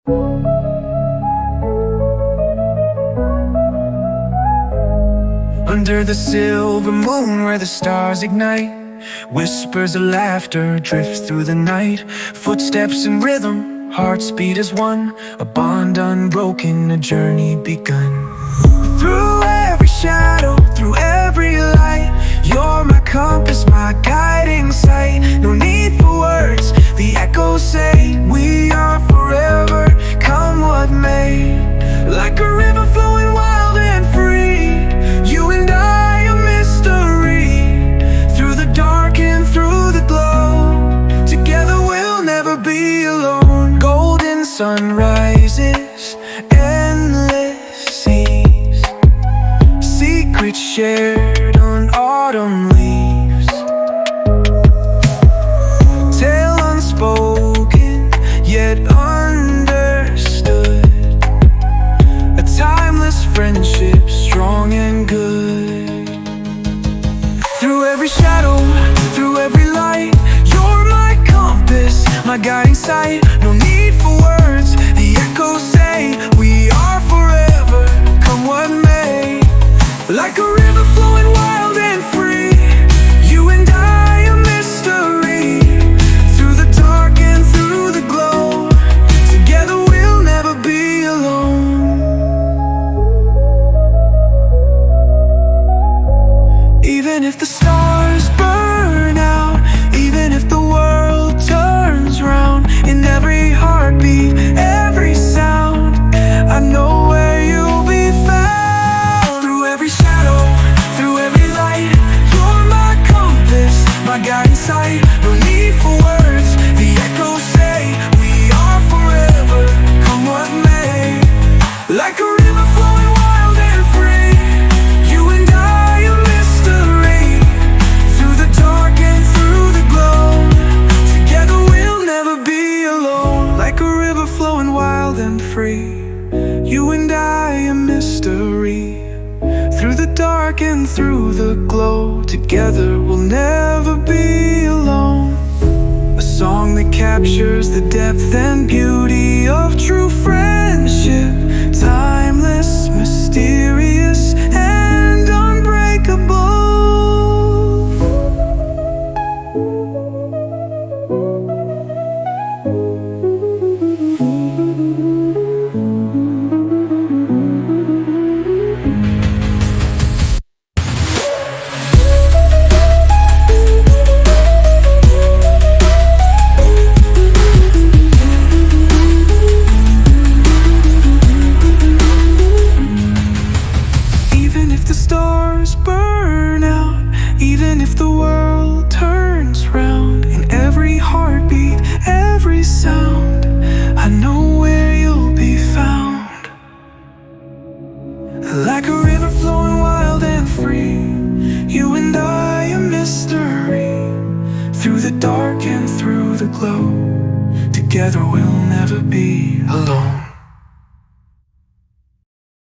Under the silver moon where the stars ignite, whispers of laughter drift through the night. Footsteps in rhythm, hearts beat as one, a bond unbroken, a journey begun. Through every shadow, through every light, you're my compass, my guiding sight. No need for words, the echoes say we are forever, come what may. Like a river flowing wild and free, you and I a mystery. Through the dark and through the glow, together we'll never be alone. Golden sunrises, endless seas, secrets shared on autumn leaves, tale unspoken yet understood, a timeless friendship, strong and good. Through every shadow, through every light, you're my compass, my guiding sight. No need for words, the echoes say we are forever, come what may. Like a river flowing wild and free, you and I a mystery. Through the dark and through the glow, together we'll never be alone. Even if the stars burn out, even if the world turns round, in every heartbeat, every sound, I know where you'll be found. Through every shadow, through every light, you're my compass, my guiding sight. No need for words, the echoes say we are forever, come what may. Like a river flowing wild and free, you and I a mystery. Through the dark and through the glow, together we'll never be alone. Like a river flowing wild and free, you and I a mystery. Through the dark and through the glow, together we'll never be alone. A song that captures the depth and beauty of true friendship, timeless, mysterious, and unbreakable. Even if the stars burn out, even if the world turns round, in every heartbeat, every sound, I know where you'll be found. Like a river flowing wild and free, you and I a mystery. Through the dark and through the glow, together we'll never be alone.